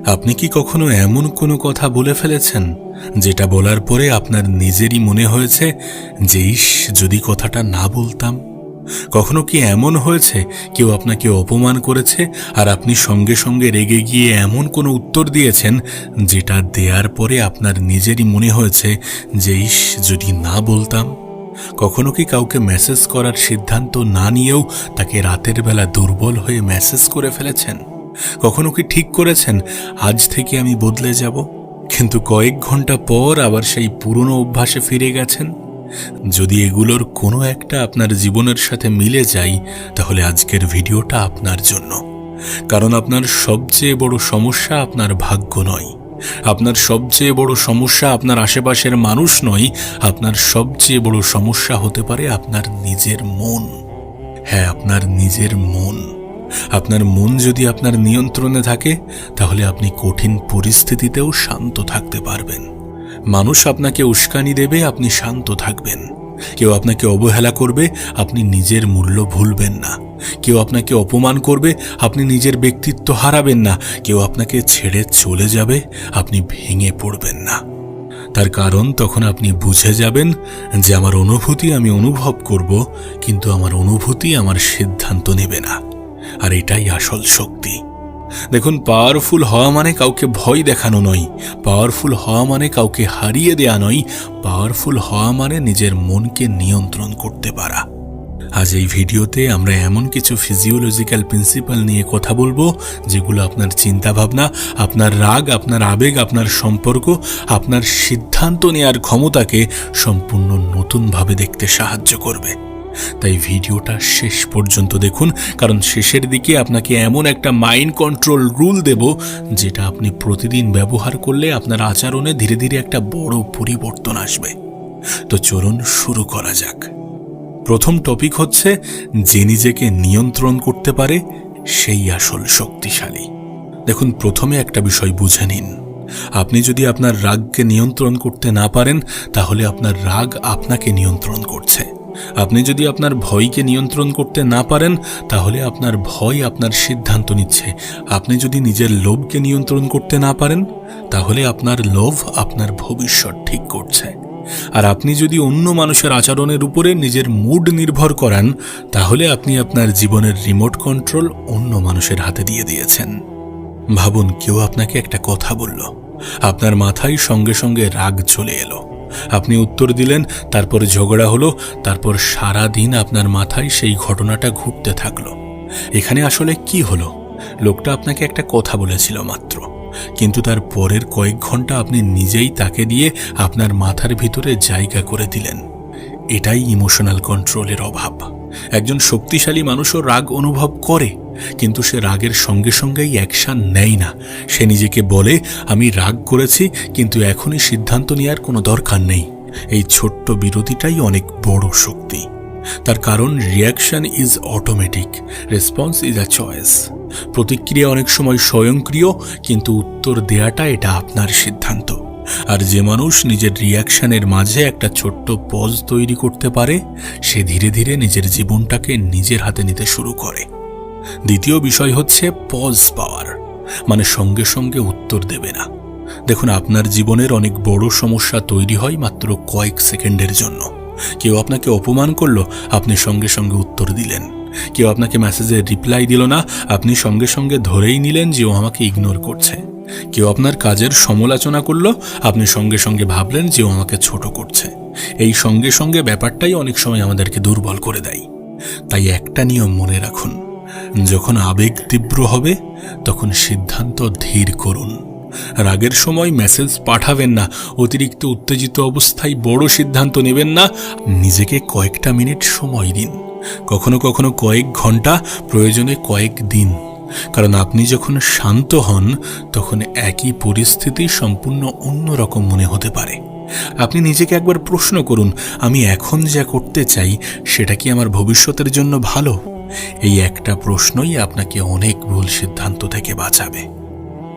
আপনি কি কখনো এমন কোনো কথা বলে ফেলেছেন যেটা বলার পরে আপনার নিজেরই মনে হয়েছে যে ইস, যদি কথাটা না বলতাম? কখনো কি এমন হয়েছে কেউ আপনাকে অপমান করেছে আর আপনি সঙ্গে সঙ্গে রেগে গিয়ে এমন কোনো উত্তর দিয়েছেন যেটা দেওয়ার পরে আপনার নিজেরই মনে হয়েছে যে ইস, যদি না বলতাম? কখনো কি কাউকে মেসেজ করার সিদ্ধান্ত না নিয়েও তাকে রাতের বেলা দুর্বল হয়ে মেসেজ করে ফেলেছেন? কখনো কি ঠিক করেছেন আজ থেকে আমি বদলে যাব, কিন্তু কয়েক ঘন্টা পর আবার সেই পুরনো অভ্যাসে ফিরে গেছেন? যদি এগুলোর কোনো একটা আপনার জীবনের সাথে মিলে যায়, তাহলে আজকের ভিডিওটা আপনার জন্য। কারণ আপনার সবচেয়ে বড় সমস্যা আপনার ভাগ্য নয়, আপনার সবচেয়ে বড় সমস্যা আপনার আশেপাশের মানুষ নয়, আপনার সবচেয়ে বড় সমস্যা হতে পারে আপনার নিজের মন। হ্যাঁ, আপনার নিজের মন। আপনার মন যদি আপনার নিয়ন্ত্রণে থাকে, তাহলে আপনি কঠিন পরিস্থিতিতেও শান্ত থাকতে পারবেন। মানুষ আপনাকে উস্কানি দেবে, আপনি শান্ত থাকবেন। কেউ আপনাকে অবহেলা করবে, আপনি নিজের মূল্য ভুলবেন না। কেউ আপনাকে অপমান করবে, আপনি নিজের ব্যক্তিত্ব হারাবেন না। কেউ আপনাকে ছেড়ে চলে যাবে, আপনি ভেঙে পড়বেন না। তার কারণ তখন আপনি বুঝে যাবেন যে আমার অনুভূতি আমি অনুভব করব, কিন্তু আমার অনুভূতি আমার সিদ্ধান্ত নেবে না। আর এটাই আসল শক্তি। দেখুন, পাওয়ারফুল হওয়া মানে কাউকে ভয় দেখানো নয়, পাওয়ারফুল হওয়া মানে কাউকে হারিয়ে দেয়া নয়, পাওয়ারফুল হওয়া মানে নিজের মনকে নিয়ন্ত্রণ করতে পারা। আজ এই ভিডিওতে আমরা এমন কিছু ফিজিওলজিক্যাল প্রিন্সিপাল নিয়ে কথা বলবো যেগুলো আপনার চিন্তাভাবনা, আপনার রাগ, আপনার আবেগ, আপনার সম্পর্ক, আপনার সিদ্ধান্ত নেওয়ার ক্ষমতাকে সম্পূর্ণ নতুনভাবে দেখতে সাহায্য করবে। তাই ভিডিওটা শেষ পর্যন্ত দেখুন, কারণ শেষের দিকে আপনাকে এমন একটা মাইন্ড কন্ট্রোল রুল দেব যেটা আপনি প্রতিদিন ব্যবহার করলে আপনার আচরণে ধীরে ধীরে একটা বড় পরিবর্তন আসবে। তো চলুন শুরু করা যাক। প্রথম টপিক হচ্ছে, যে নিজেকে নিয়ন্ত্রণ করতে পারে সেই আসল শক্তিশালী। দেখুন, প্রথমে একটা বিষয় বুঝে নিন। আপনি যদি আপনার রাগকে নিয়ন্ত্রণ করতে না পারেন, তাহলে আপনার রাগ আপনাকে নিয়ন্ত্রণ করছে। আপনি যদি আপনার ভয়কে নিয়ন্ত্রণ করতে না পারেন, তাহলে আপনার ভয় আপনার সিদ্ধান্ত নিচ্ছে। আপনি যদি নিজের লোভকে নিয়ন্ত্রণ করতে না পারেন, তাহলে আপনার লোভ আপনার ভবিষ্যৎ ঠিক করছে। আর আপনি যদি অন্য মানুষের আচরণের উপরে নিজের মুড নির্ভর করান, তাহলে আপনি আপনার জীবনের রিমোট কন্ট্রোল অন্য মানুষের হাতে দিয়ে দিয়েছেন। ভাবুন, কেউ আপনাকে একটা কথা বলল, আপনার মাথায় সঙ্গে সঙ্গে রাগ চলে এলো। আপনি উত্তর দিলেন, তারপর ঝগড়া হলো, তারপর সারা দিন আপনার মাথায় সেই ঘটনাটা ঘুরতে থাকলো। এখানে আসলে কি হলো? লোকটা আপনাকে একটা কথা বলেছিল মাত্র, কিন্তু তার পরের কয়েক ঘন্টা আপনি নিজেই তাকে দিয়ে আপনার মাথার ভিতরে জায়গা করে দিলেন। এটাই ইমোশনাল কন্ট্রোলের অভাব। একজন শক্তিশালী মানুষও রাগ অনুভব করে, কিন্তু সে রাগের সঙ্গে সঙ্গেই অ্যাকশন নেয় না। সে নিজেকে বলে, আমি রাগ করেছি, কিন্তু এখনই সিদ্ধান্ত নেওয়ার কোনো দরকার নেই। এই ছোট্ট বিরতিটাই অনেক বড় শক্তি। তার কারণ reaction is automatic, response is a choice. প্রতিক্রিয়া অনেক সময় স্বয়ংক্রিয়, কিন্তু উত্তর দেয়াটা এটা আপনার সিদ্ধান্ত। আর যে মানুষ নিজের রিয়াকশনের মাঝে একটা ছোট্ট পজ তৈরি করতে পারে, সে ধীরে ধীরে নিজের জীবনটাকে নিজের হাতে নিতে শুরু করে। দ্বিতীয় বিষয় হচ্ছে পজ পাওয়ার, মানে সঙ্গে সঙ্গে উত্তর দেবে না। দেখুন, আপনার জীবনের অনেক বড় সমস্যা তৈরি হয় মাত্র কয়েক সেকেন্ডের জন্য। কেউ আপনাকে অপমান করলো, আপনি সঙ্গে সঙ্গে উত্তর দিলেন। কেউ আপনাকে মেসেজের রিপ্লাই দিল না, আপনি সঙ্গে সঙ্গে ধরেই নিলেন যে ও আমাকে ইগনোর করছে। কেউ আপনার কাজের সমালোচনা করলো, আপনি সঙ্গে সঙ্গে ভাবলেন যে ও আমাকে ছোট করছে। এই সঙ্গে সঙ্গে ব্যাপারটাই অনেক সময় আমাদেরকে দুর্বল করে দেয়। তাই একটা নিয়ম মনে রাখুন, যখন আবেগ তীব্র হবে তখন সিদ্ধান্ত ধীর করুন। রাগের সময় মেসেজ পাঠাবেন না, অতিরিক্ত উত্তেজিত অবস্থায় বড় সিদ্ধান্ত নেবেন না। নিজেকে কয়েকটা মিনিট সময় দিন, কখনো কখনো কয়েক ঘন্টা, প্রয়োজনে কয়েক দিন। কারণ আপনি যখন শান্ত হন, তখন একই পরিস্থিতি সম্পূর্ণ অন্যরকম মনে হতে পারে। আপনি নিজেকে একবার প্রশ্ন করুন, আমি এখন যা করতে চাই সেটা কি আমার ভবিষ্যতের জন্য ভালো? এই একটা প্রশ্নই আপনাকে অনেক ভুল সিদ্ধান্ত থেকে বাঁচাবে।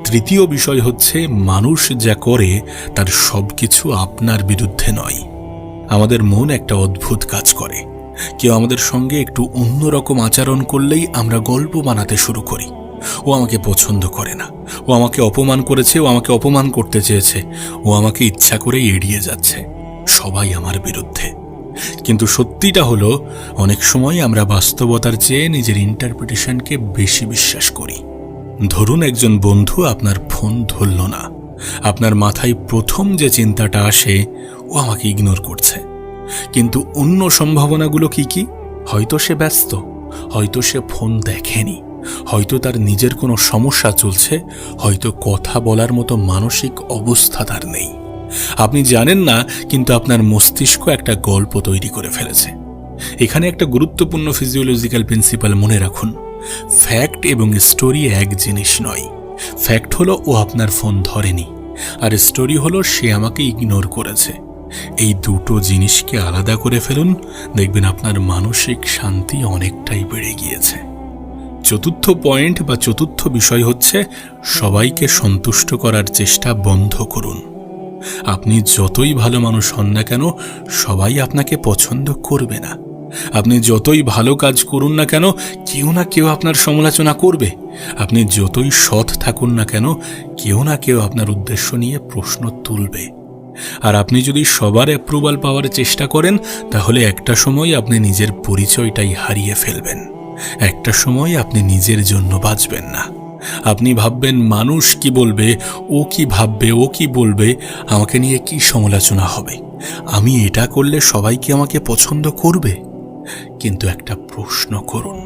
তৃতীয় বিষয় হচ্ছে, মানুষ যা করে তার সবকিছু আপনার বিরুদ্ধে নয়। আমাদের মন একটা অদ্ভুত কাজ করে। কেউ আমাদের সঙ্গে একটু অন্যরকম আচরণ করলেই আমরা গল্প বানাতে শুরু করি। ও আমাকে পছন্দ করে না, ও আমাকে অপমান করেছে, ও আমাকে অপমান করতে চেয়েছে, ও আমাকে ইচ্ছা করেই এড়িয়ে যাচ্ছে, সবাই আমার বিরুদ্ধে। কিন্তু সত্যিটা হলো, অনেক সময় আমরা বাস্তবতার চেয়ে নিজের ইন্টারপ্রিটেশনকে বেশি বিশ্বাস করি। ধরুন একজন বন্ধু আপনার ফোন ধরল না, আপনার মাথায় প্রথম যে চিন্তাটা আসে, ও আমাকে ইগনোর করছে। কিন্তু অন্য সম্ভাবনাগুলো কি কি? হয়তো সে ব্যস্ত, হয়তো সে ফোন দেখেনি, হয়তো তার নিজের কোনো সমস্যা চলছে, হয়তো কথা বলার মতো মানসিক অবস্থা তার নেই। আপনি জানেন না, কিন্তু আপনার মস্তিষ্ক একটা গল্প তৈরি করে ফেলেছে। এখানে একটা গুরুত্বপূর্ণ ফিজিওলজিক্যাল প্রিন্সিপাল মনে রাখুন, ফ্যাক্ট এবং স্টোরি এক জিনিস নয়। ফ্যাক্ট হলো ও আপনার ফোন ধরেনি, আর স্টোরি হলো সে আমাকে ইগনোর করেছে। এই দুটো জিনিসকে আলাদা করে ফেলুন, দেখবেন আপনার মানসিক শান্তি অনেকটাই বেড়ে গিয়েছে। চতুর্থ পয়েন্ট বা চতুর্থ বিষয় হচ্ছে, সবাইকে সন্তুষ্ট করার চেষ্টা বন্ধ করুন। আপনি যতই ভালো মানুষ হন না কেন, সবাই আপনাকে পছন্দ করবে না। আপনি যতই ভালো কাজ করুন না কেন, কেউ না কেউ আপনার সমালোচনা করবে। আপনি যতই সৎ থাকুন না কেন, কেউ না কেউ আপনার উদ্দেশ্য নিয়ে প্রশ্ন তুলবে। আর আপনি যদি সবার অ্যাপ্রুভাল পাওয়ার চেষ্টা করেন, তাহলে একটা সময় আপনি নিজের পরিচয়টাই হারিয়ে ফেলবেন। একটা সময় আপনি নিজের জন্য বাঁচবেন না। আপনি ভাববেন মানুষ কি বলবে, ও কি ভাববে, ও কি বলবে, আমাকে নিয়ে কি সমালোচনা হবে, আমি এটা করলে সবাই কি আমাকে পছন্দ করবে? কিন্তু একটা প্রশ্ন করুন,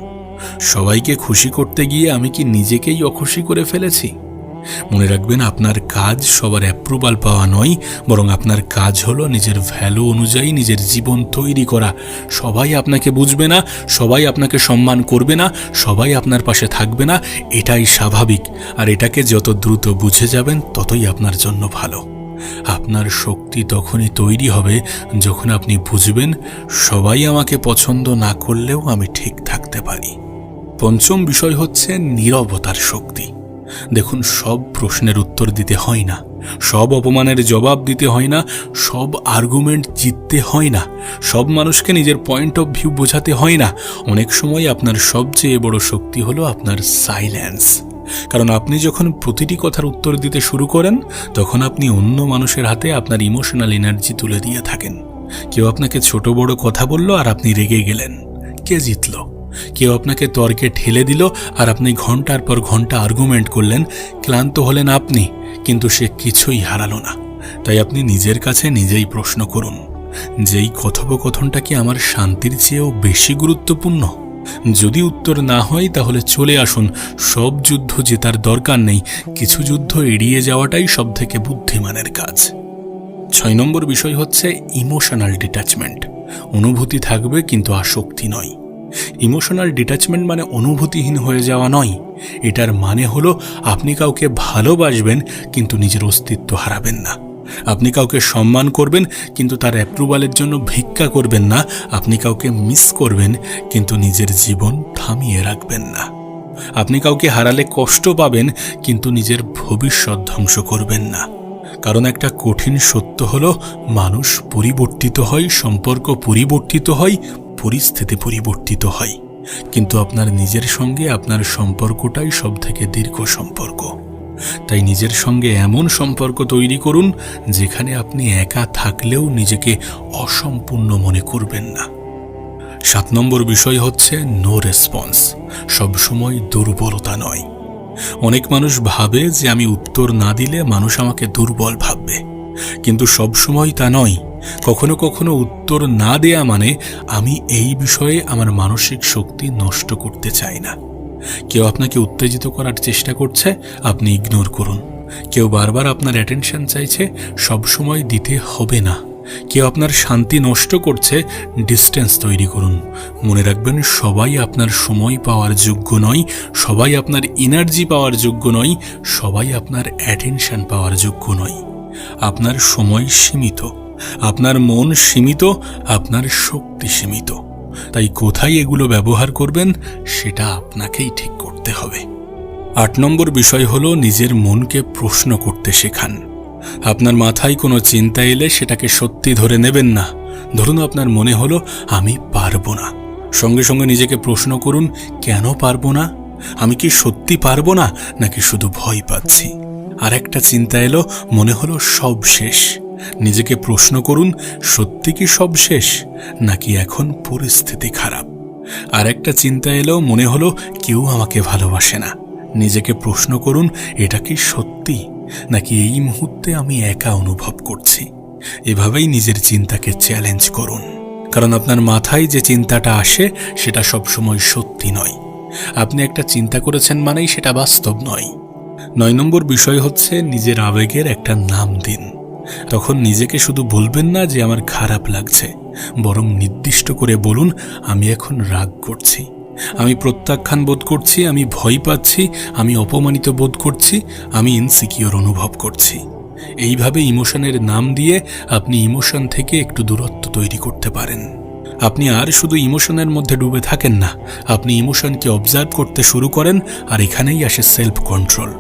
সবাইকে খুশি করতে গিয়ে আমি কি নিজেকেই অখুশি করে ফেলেছি? মনে রাখবেন, আপনার কাজ সবার অ্যাপ্রুভাল পাওয়া নয়, বরং আপনার কাজ হলো নিজের ভ্যালু অনুযায়ী নিজের জীবন তৈরি করা। সবাই আপনাকে বুঝবে না, সবাই আপনাকে সম্মান করবে না, সবাই আপনার পাশে থাকবে না, এটাই স্বাভাবিক। আর এটাকে যত দ্রুত বুঝে যাবেন, ততই আপনার জন্য ভালো। আপনার শক্তি তখনই তৈরি হবে যখন আপনি বুঝবেন, সবাই আমাকে পছন্দ না করলেও আমি ঠিক থাকতে পারি। পঞ্চম বিষয় হচ্ছে নীরবতার শক্তি। দেখুন, সব প্রশ্নের উত্তর দিতে হয় না, সব অপমানের জবাব দিতে হয় না, সব আর্গুমেন্ট জিততে হয় না, সব মানুষকে নিজের পয়েন্ট অফ ভিউ বোঝাতে হয় না। অনেক সময় আপনার সবচেয়ে বড় শক্তি হলো আপনার সাইলেন্স। কারণ আপনি যখন প্রতিটি কথার উত্তর দিতে শুরু করেন, তখন আপনি অন্য মানুষের হাতে আপনার ইমোশনাল এনার্জি তুলে দিয়ে থাকেন। কেউ আপনাকে ছোট বড় কথা বলল আর আপনি রেগে গেলেন, কে জিতল? কেউ আপনাকে তর্কে ঠেলে দিল আর আপনি ঘন্টার পর ঘন্টা আর্গুমেন্ট করলেন, ক্লান্ত হলেন আপনি, কিন্তু সে কিছুই হারালো না। তাই আপনি নিজের কাছে নিজেই প্রশ্ন করুন, যেই কথোপকথনটা কি আমার শান্তির চেয়েও বেশি গুরুত্বপূর্ণ? যদি উত্তর না হয়, তাহলে চলে আসুন। সব যুদ্ধ জেতার দরকার নেই, কিছু যুদ্ধ এড়িয়ে যাওয়াটাই সবথেকে বুদ্ধিমানের কাজ। 6 নম্বর বিষয় হচ্ছে ইমোশনাল ডিট্যাচমেন্ট। অনুভূতি থাকবে কিন্তু আসক্তি নয়। ইমোশনাল ডিট্যাচমেন্ট মানে অনুভূতিহীন হয়ে যাওয়া নয়। এটার মানে হলো, আপনি কাউকে ভালোবাসবেন কিন্তু নিজের অস্তিত্ব হারাবেন না। আপনি কাউকে সম্মান করবেন কিন্তু তার অ্যাপ্রুভালের জন্য ভিক্ষা করবেন না। আপনি কাউকে মিস করবেন কিন্তু নিজের জীবন থামিয়ে রাখবেন না। আপনি কাউকে হারালে কষ্ট পাবেন কিন্তু নিজের ভবিষ্যৎ ধ্বংস করবেন না। কারণ একটা কঠিন সত্য হলো, মানুষ পরিবর্তিত হয়, সম্পর্ক পরিবর্তিত হয়, পরিস্থিতি পরিবর্তিত হয়, কিন্তু আপনার নিজের সঙ্গে আপনার সম্পর্কটাই সবথেকে দীর্ঘ সম্পর্ক। তাই নিজের সঙ্গে এমন সম্পর্ক তৈরি করুন, যেখানে আপনি একা থাকলেও নিজেকে অসম্পূর্ণ মনে করবেন না। 7 নম্বর বিষয় হচ্ছে নো রেসপন্স। সবসময় দুর্বলতা নয়। অনেক মানুষ ভাবে যে আমি উত্তর না দিলে মানুষ আমাকে দুর্বল ভাববে, কিন্তু সবসময় তা নয়। কখনো কখনো উত্তর না দেয়া মানে আমি এই বিষয়ে আমার মানসিক শক্তি নষ্ট করতে চাই না। কেউ আপনাকে উত্তেজিত করার চেষ্টা করছে, আপনি ইগনোর করুন। কেউ বারবার আপনার অ্যাটেনশন চাইছে, সবসময় দিতে হবে না। কেউ আপনার শান্তি নষ্ট করছে, ডিস্টেন্স তৈরি করুন। মনে রাখবেন, সবাই আপনার সময় পাওয়ার যোগ্য নয়, সবাই আপনার এনার্জি পাওয়ার যোগ্য নয়, সবাই আপনার অ্যাটেনশন পাওয়ার যোগ্য নয়। আপনার সময় সীমিত, আপনার মন সীমিত, আপনার শক্তি সীমিত। তাই কোথায় এগুলো ব্যবহার করবেন, সেটা আপনাকেই ঠিক করতে হবে। 8 নম্বর বিষয় হলো নিজের মনকে প্রশ্ন করতে শেখান। আপনার মাথায় কোনো চিন্তা এলে সেটাকে সত্যি ধরে নেবেন না। ধরুন আপনার মনে হলো আমি পারবো না, সঙ্গে সঙ্গে নিজেকে প্রশ্ন করুন, কেন পারবো না? আমি কি সত্যি পারবো না, নাকি শুধু ভয় পাচ্ছি? আর একটা চিন্তা এলো, মনে হলো সব শেষ। নিজেকে প্রশ্ন করুন, সত্যি কি সব শেষ, নাকি এখন পরিস্থিতি খারাপ? আর একটা চিন্তা এলো, মনে হলো কেউ আমাকে ভালোবাসে না। নিজেকে প্রশ্ন করুন, এটা কি সত্যি, নাকি এই মুহূর্তে আমি একা অনুভব করছি? এভাবেই নিজের চিন্তাকে চ্যালেঞ্জ করুন, কারণ আপনার মাথায় যে চিন্তাটা আসে সেটা সবসময় সত্যি নয়। আপনি একটা চিন্তা করেছেন মানেই সেটা বাস্তব নয়। 9 নম্বর বিষয় হচ্ছে, নিজের আবেগের একটা নাম দিন। তখন নিজেকে শুধু বলবেন না যে আমার খারাপ লাগছে, বরং নির্দিষ্ট করে বলুন, আমি এখন রাগ করছি, আমি প্রত্যাখ্যান বোধ করছি, আমি ভয় পাচ্ছি, আমি অপমানিত বোধ করছি, আমি ইনসিকিউর অনুভব করছি। এইভাবে ইমোশনের নাম দিয়ে আপনি ইমোশন থেকে একটু দূরত্ব তৈরি করতে পারেন। আপনি আর শুধু ইমোশনের মধ্যে ডুবে থাকেন না, আপনি ইমোশনকে অবজার্ভ করতে শুরু করেন। আর এখানেই আসে সেলফ কন্ট্রোল।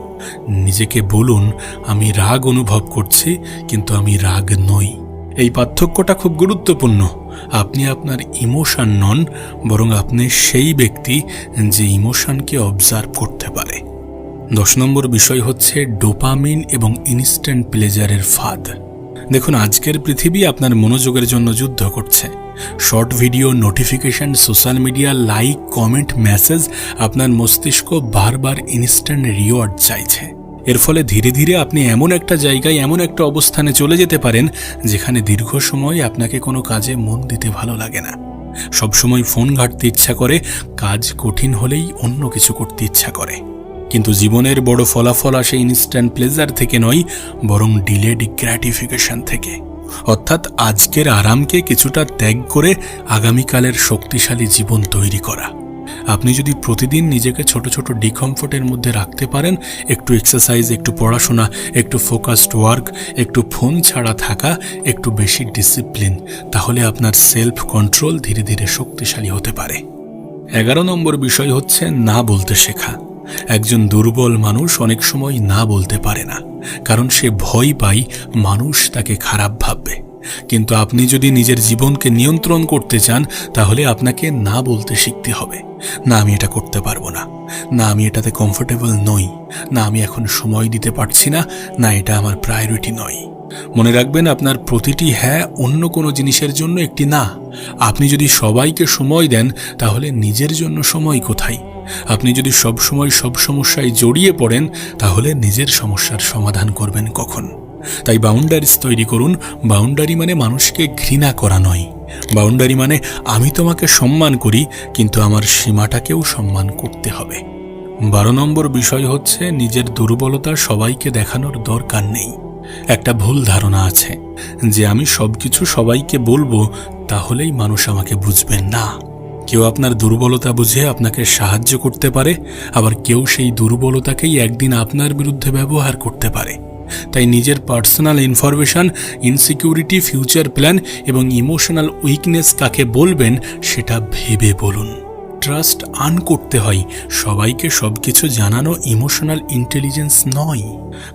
নিজেকে বলুন, আমি রাগ অনুভব করছি, কিন্তু আমি রাগ নই। এই পার্থক্যটা খুব গুরুত্বপূর্ণ। আপনি আপনার ইমোশন নন, বরং আপনি সেই ব্যক্তি যে ইমোশনকে অবজার্ভ করতে পারে। 10 নম্বর বিষয় হচ্ছে ডোপামিন এবং ইনস্ট্যান্ট প্লেজারের ফাঁদ। দেখুন, আজকের পৃথিবী আপনার মনোযোগের জন্য যুদ্ধ করছে। Short video, notification, social media, like, comment, message, আপনার মস্তিষ্ক বারবার ইনস্ট্যান্ট রিওয়ার্ড চাইছে। এর ফলে ধীরে ধীরে আপনি এমন একটা জায়গায়, এমন একটা অবস্থানে চলে যেতে পারেন যেখানে দীর্ঘ সময় আপনাকে কোনো কাজে মন দিতে ভালো লাগে না। সবসময় ফোন ঘাঁটতে ইচ্ছা করে, কাজ কঠিন হলেই অন্য কিছু করতে ইচ্ছা করে। কিন্তু জীবনের বড় ফলাফল আসে ইনস্ট্যান্ট প্লেজার থেকে নয়, বরং ডিলেড গ্র্যাটিফিকেশন থেকে। অর্থাৎ আজকের আরামকে কিছুটা ত্যাগ করে আগামীকালের শক্তিশালী জীবন তৈরি করা। আপনি যদি প্রতিদিন নিজেকে ছোট ছোট ডিকমফোর্টের মধ্যে রাখতে পারেন, একটু এক্সারসাইজ, একটু পড়াশোনা, একটু ফোকাসড ওয়ার্ক, একটু ফোন ছাড়া থাকা, একটু বেশি ডিসিপ্লিন, তাহলে আপনার সেলফ কন্ট্রোল ধীরে ধীরে শক্তিশালী হতে পারে। 11 নম্বর বিষয় হচ্ছে না বলতে শেখা। একজন দুর্বল মানুষ অনেক সময় না বলতে পারে না, কারণ সে ভয় পায় মানুষ তাকে খারাপ ভাববে। কিন্তু আপনি যদি নিজের জীবনকে নিয়ন্ত্রণ করতে চান, তাহলে আপনাকে না বলতে শিখতে হবে। না, আমি এটা করতে পারবো না, না আমি এটাতে কমফোর্টেবল নই, না আমি এখন সময় দিতে পারছি না, না এটা আমার প্রায়োরিটি নয়। মনে রাখবেন, আপনার প্রতিটি হ্যাঁ অন্য কোনো জিনিসের জন্য একটি না। আপনি যদি সবাইকে সময় দেন, তাহলে নিজের জন্য সময় কোথায়? আপনি যদি সব সময় সব সমস্যায় জড়িয়ে পড়েন, তাহলে নিজের সমস্যার সমাধান করবেন কখন? তাই বাউন্ডারিজ তৈরি করুন। বাউন্ডারি মানে মানুষকে ঘৃণা করা নয়। বাউন্ডারি মানে আমি তোমাকে সম্মান করি, কিন্তু আমার সীমাটাকেও সম্মান করতে হবে। 12 নম্বর বিষয় হচ্ছে নিজের দুর্বলতা সবাইকে দেখানোর দরকার নেই। একটা ভুল ধারণা আছে যে আমি সবকিছু সবাইকে বলবো, তাহলেই মানুষ আমাকে বুঝবেন না। কেউ আপনার দুর্বলতা বুঝে আপনাকে সাহায্য করতে পারে, আবার কেউ সেই দুর্বলতাকেই একদিন আপনার বিরুদ্ধে ব্যবহার করতে পারে। তাই নিজের personal information, insecurity, future plan এবং ইমোশনাল উইকনেস কাকে বলবেন সেটা ভেবে বলুন। ট্রাস্ট আর্ন করতে হয়, সবাইকে সবকিছু জানানো ইমোশনাল ইন্টেলিজেন্স নয়।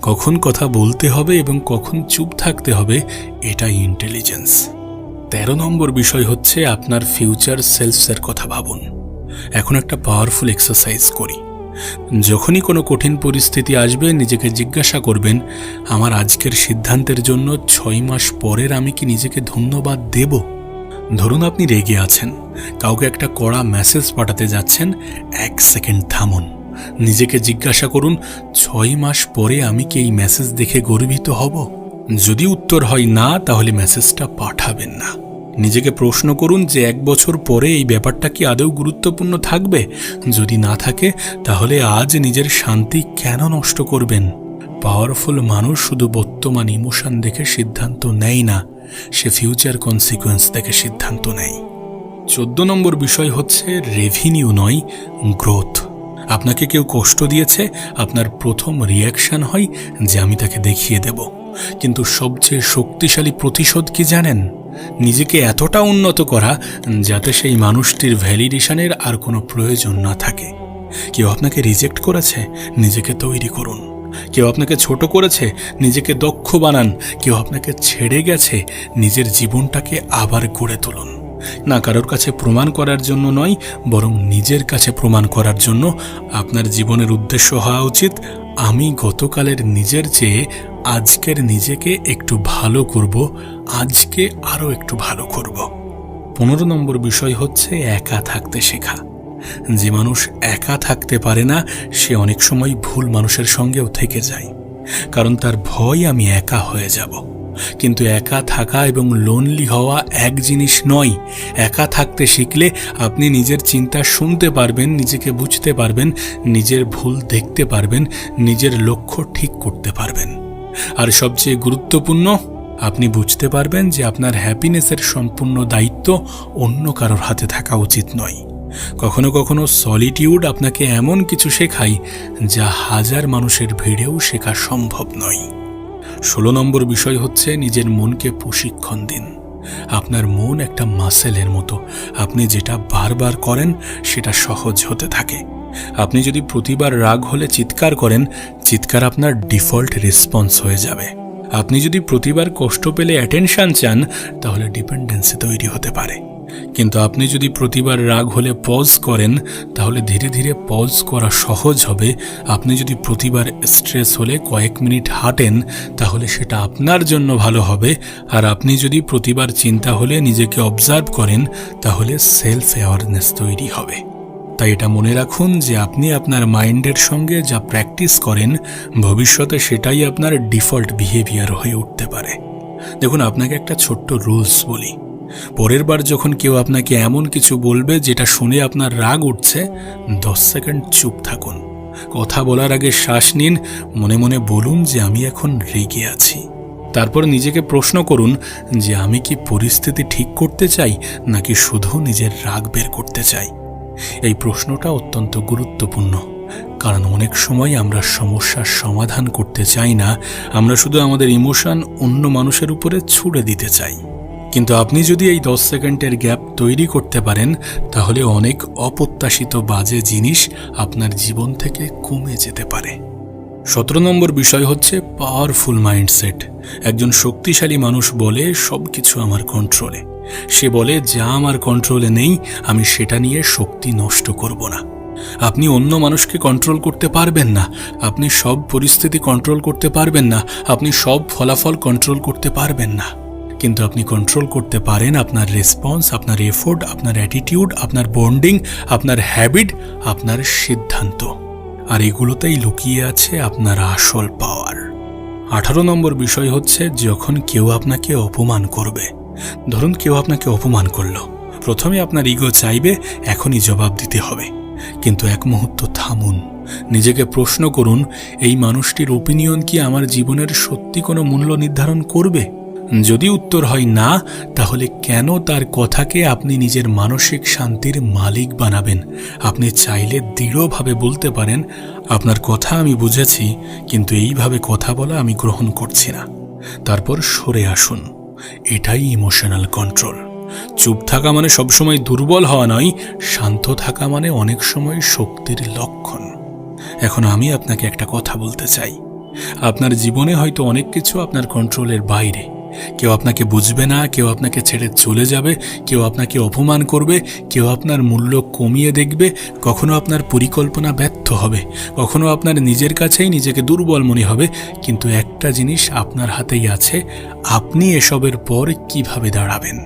কখন কথা বলতে হবে এবং কখন চুপ থাকতে হবে, এটাই ইন্টেলিজেন্স। 13 নম্বর বিষয় হচ্ছে আপনার ফিউচার সেলফসের কথা ভাবুন। এখন একটা পাওয়ারফুল এক্সারসাইজ করি। যখনই কোনো কঠিন পরিস্থিতি আসবে, নিজেকে জিজ্ঞাসা করবেন, আমার আজকের সিদ্ধান্তের জন্য 6 মাস পরের আমি কি নিজেকে ধন্যবাদ দেব? ধরুন আপনি রেগে আছেন, কাউকে একটা কড়া মেসেজ পাঠাতে যাচ্ছেন, 1 সেকেন্ড থামুন, নিজেকে জিজ্ঞাসা করুন, 6 মাস পরে আমি কি এই মেসেজ দেখে গর্বিত হব? যদি উত্তর হয় না, তাহলে মেসেজটা পাঠাবেন না। নিজেকে প্রশ্ন করুন যে 1 বছর পরে এই ব্যাপারটা কি আদৌ গুরুত্বপূর্ণ থাকবে? যদি না থাকে, তাহলে আজ নিজের শান্তি কেন নষ্ট করবেন? পাওয়ারফুল মানুষ শুধু বর্তমান ইমোশন দেখে সিদ্ধান্ত নেয় না, সে ফিউচার কনসিকুয়েন্স দেখে সিদ্ধান্ত নেয়। 14 নম্বর বিষয় হচ্ছে রেভিনিউ নয়, গ্রোথ। আপনাকে কেউ কষ্ট দিয়েছে, আপনার প্রথম রিয়াকশন হয় যে আমি তাকে দেখিয়ে দেব। কিন্তু সবচেয়ে শক্তিশালী প্রতিশোধ কি জানেন? নিজেকে এতটা উন্নত করা যাতে সেই মানুষটির ভ্যালিডেশনের আর কোনো প্রয়োজন না থাকে। কেউ আপনাকে রিজেক্ট করেছে, নিজেকে তৈরি করুন। কেউ আপনাকে ছোট করেছে, নিজেকে দক্ষ বানান। কেউ আপনাকে ছেড়ে গেছে, নিজের জীবনটাকে আবার গড়ে তুলুন। না কারোর কাছে প্রমাণ করার জন্য নয়, বরং নিজের কাছে প্রমাণ করার জন্য। আপনার জীবনের উদ্দেশ্য হওয়া উচিত, আমি গতকালের নিজের চেয়ে আজকের নিজেকে একটু ভালো করব, আজকে আরও একটু ভালো করব। 15 নম্বর বিষয় হচ্ছে একা থাকতে শেখা। যে মানুষ একা থাকতে পারে না, সে অনেক সময় ভুল মানুষের সঙ্গেও থেকে যায়, কারণ তার ভয় আমি একা হয়ে যাব। কিন্তু একা থাকা এবং লোনলি হওয়া এক জিনিস নয়। একা থাকতে শিখলে আপনি নিজের চিন্তা শুনতে পারবেন, নিজেকে বুঝতে পারবেন, নিজের ভুল দেখতে পারবেন, নিজের লক্ষ্য ঠিক করতে পারবেন। আর সবচেয়ে গুরুত্বপূর্ণ, আপনি বুঝতে পারবেন যে আপনার হ্যাপিনেসের সম্পূর্ণ দায়িত্ব অন্য কারোর হাতে থাকা উচিত নয়। কখনো কখনো সলিটিউড আপনাকে এমন কিছু শেখায় যা হাজার মানুষের ভিড়েও শেখা সম্ভব নয়। 16 নম্বর বিষয় হচ্ছে নিজের মনকে প্রশিক্ষণ দিন। আপনার মন একটা মাসেলের মতো, আপনি যেটা বারবার করেন সেটা সহজ হতে থাকে। আপনি যদি প্রতিবার রাগ হলে চিৎকার করেন, চিৎকার আপনার ডিফল্ট রেসপন্স হয়ে যাবে। আপনি যদি প্রতিবার কষ্ট পেলে অ্যাটেনশন চান, তাহলে ডিপেন্ডেন্সি তৈরি হতে পারে। কিন্তু আপনি যদি প্রতিবার রাগ হলে পজ করেন, তাহলে ধীরে ধীরে পজ করা সহজ হবে। আপনি যদি প্রতিবার স্ট্রেস হলে কয়েক মিনিট হাঁটেন, তাহলে সেটা আপনার জন্য ভালো হবে। আর আপনি যদি প্রতিবার চিন্তা হলে নিজেকে অবজার্ভ করেন, তাহলে সেলফ অ্যাওয়ারনেস তৈরি হবে। তাই এটা মনে রাখুন যে আপনি আপনার মাইন্ডের সঙ্গে যা প্র্যাকটিস করেন, ভবিষ্যতে সেটাই আপনার ডিফল্ট বিহেভিয়ার হয়ে উঠতে পারে। দেখুন, আপনাকে একটা ছোট্ট রুলস বলি। পরের বার যখন কেউ আপনাকে এমন কিছু বলবে যেটা শুনে আপনার রাগ উঠছে, 10 সেকেন্ড চুপ থাকুন। কথা বলার আগে শ্বাস নিন, মনে মনে বলুন যে আমি এখন রেগে আছি। তারপর নিজেকে প্রশ্ন করুন যে আমি কি পরিস্থিতি ঠিক করতে চাই, নাকি শুধু নিজের রাগ বের করতে চাই। এই প্রশ্নটা অত্যন্ত গুরুত্বপূর্ণ, কারণ অনেক সময় আমরা সমস্যার সমাধান করতে চাই না, আমরা শুধু আমাদের ইমোশন অন্য মানুষের উপরে ছুড়ে দিতে চাই। কিন্তু আপনি যদি এই 10 সেকেন্ডের গ্যাপ তৈরি করতে পারেন, তাহলে অনেক অপ্রত্যাশিত বাজে জিনিস আপনার জীবন থেকে কমে যেতে পারে। 17 নম্বর বিষয় হচ্ছে পাওয়ারফুল মাইন্ডসেট। একজন শক্তিশালী মানুষ বলে সবকিছু আমার কন্ট্রোলে। সে বলে যা আমার কন্ট্রোলে নেই, আমি সেটা নিয়ে শক্তি নষ্ট করব না। আপনি অন্য মানুষকে কন্ট্রোল করতে পারবেন না, আপনি সব পরিস্থিতি কন্ট্রোল করতে পারবেন না, আপনি সব ফলাফল কন্ট্রোল করতে পারবেন না। কিন্তু আপনি কন্ট্রোল করতে পারেন আপনার রেসপন্স, আপনার এফোর্ট, আপনার অ্যাটিটিউড, আপনার বন্ডিং, আপনার হ্যাবিট, আপনার সিদ্ধান্ত। আর এগুলোতেই লুকিয়ে আছে আপনার আসল পাওয়ার। 18 নম্বর বিষয় হচ্ছে যখন কেউ আপনাকে অপমান করবে। ধরুন কেউ আপনাকে অপমান করলো, প্রথমে আপনার ইগো চাইবে এখনই জবাব দিতে হবে। কিন্তু এক মুহূর্ত থামুন, নিজেকে প্রশ্ন করুন, এই মানুষটির ওপিনিয়ন কি আমার জীবনের সত্যি কোনো মূল্য নির্ধারণ করবে? যদি উত্তর হয় না, তাহলে কেন তার কথাকে আপনি নিজের মানসিক শান্তির মালিক বানাবেন? আপনি চাইলে দৃঢ়ভাবে বলতে পারেন, আপনার কথা আমি বুঝেছি, কিন্তু এইভাবে কথা বলা আমি গ্রহণ করছি না। তারপর সরে আসুন। এটাই ইমোশনাল কন্ট্রোল। চুপ থাকা মানে সবসময় দুর্বল হওয়া নয়, শান্ত থাকা মানে অনেক সময় শক্তির লক্ষণ। এখন আমি আপনাকে একটা কথা বলতে চাই। আপনার জীবনে হয়তো অনেক কিছু আপনার কন্ট্রোলের বাইরে। কেউ আপনাকে বুঝবে না, কেউ আপনাকে ছেড়ে চলে যাবে, কেউ আপনাকে অপমান করবে, কেউ আপনার মূল্য কমিয়ে দেখবে, কখনো আপনার পরিকল্পনা ব্যর্থ হবে, কখনো আপনার নিজের কাছেই নিজেকে দুর্বল মনে হবে। কিন্তু একটা জিনিস আপনার হাতেই আছে, আপনি এসবের পর কিভাবে দাঁড়াবেন।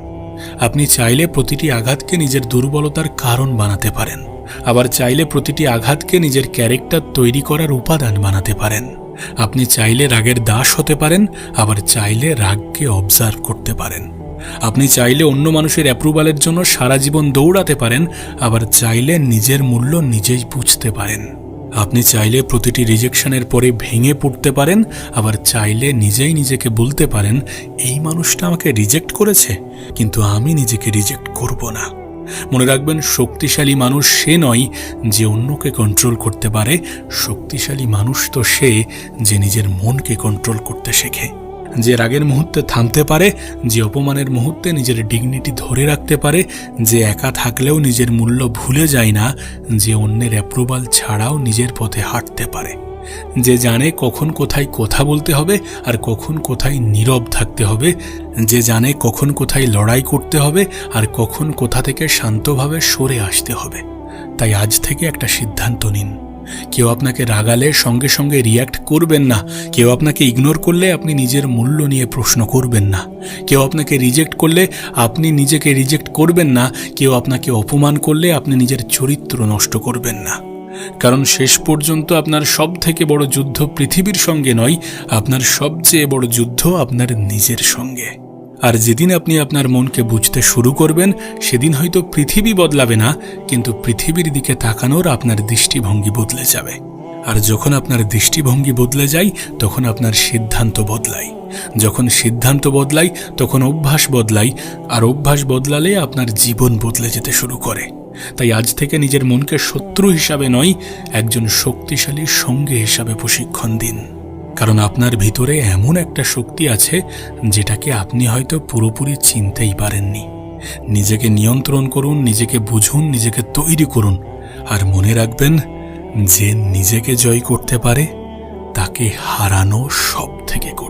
আপনি চাইলে প্রতিটি আঘাতকে নিজের দুর্বলতার কারণ বানাতে পারেন, আবার চাইলে প্রতিটি আঘাতকে নিজের ক্যারেক্টার তৈরি করার উপাদান বানাতে পারেন। আপনি চাইলে রাগের দাস হতে পারেন, আবার চাইলে রাগকে অবজার্ভ করতে পারেন। আপনি চাইলে অন্য মানুষের অ্যাপ্রুভালের জন্য সারা জীবন দৌড়াতে পারেন, আবার চাইলে নিজের মূল্য নিজেই বুঝতে পারেন। আপনি চাইলে প্রতিটি রিজেকশনের পরে ভেঙে পড়তে পারেন, আবার চাইলে নিজেই নিজেকে বলতে পারেন, এই মানুষটা আমাকে রিজেক্ট করেছে, কিন্তু আমি নিজেকে রিজেক্ট করব না। মনে রাখবেন, শক্তিশালী মানুষ সে নয় যে অন্যকে কন্ট্রোল করতে পারে, শক্তিশালী মানুষ তো সে যে নিজের মনকে কন্ট্রোল করতে শেখে, যে রাগের মুহূর্তে থামতে পারে, যে অপমানের মুহূর্তে নিজের ডিগনিটি ধরে রাখতে পারে, যে একা থাকলেও নিজের মূল্য ভুলে যায় না, যে অন্যের অ্যাপ্রুভাল ছাড়াও নিজের পথে হাঁটতে পারে। যে জানে কখন কোথায় কথা বলতে হবে আর কখন কোথায় নীরব থাকতে হবে, যে জানে কখন কোথায় লড়াই করতে হবে আর কখন কোথা থেকে শান্তভাবে সরে আসতে হবে। তাই আজ থেকে একটা সিদ্ধান্ত নিন, কেউ আপনাকে রাগালে সঙ্গে সঙ্গে রিয়্যাক্ট করবেন না, কেউ আপনাকে ইগনোর করলে আপনি নিজের মূল্য নিয়ে প্রশ্ন করবেন না, কেউ আপনাকে রিজেক্ট করলে আপনি নিজেকে রিজেক্ট করবেন না, কেউ আপনাকে অপমান করলে আপনি নিজের চরিত্র নষ্ট করবেন না। কারণ শেষ পর্যন্ত আপনার সব থেকে বড় যুদ্ধ পৃথিবীর সঙ্গে নয়, আপনার সবচেয়ে বড় যুদ্ধ আপনার নিজের সঙ্গে। আর যেদিন আপনি আপনার মনকে বুঝতে শুরু করবেন, সেদিন হয়তো পৃথিবী বদলাবে না, কিন্তু পৃথিবীর দিকে তাকানোর আপনার দৃষ্টিভঙ্গি বদলে যাবে। আর যখন আপনার দৃষ্টিভঙ্গি বদলে যায়, তখন আপনার সিদ্ধান্ত বদলায়। যখন সিদ্ধান্ত বদলায়, তখন অভ্যাস বদলায়, আর অভ্যাস বদলালে আপনার জীবন বদলে যেতে শুরু করে। তাই আজ থেকে নিজের মনকে শত্রু হিসাবে নয়, একজন শক্তিশালী সঙ্গী হিসাবে প্রশিক্ষণ দিন। কারণ আপনার ভিতরে এমন একটা শক্তি আছে যেটাকে আপনি হয়তো পুরোপুরি চিনতেই পারেননি। নিজেকে নিয়ন্ত্রণ করুন, নিজেকে বুঝুন, নিজেকে তৈরি করুন। আর মনে রাখবেন, যে নিজেকে জয় করতে পারে তাকে হারানো সব থেকে কঠিন।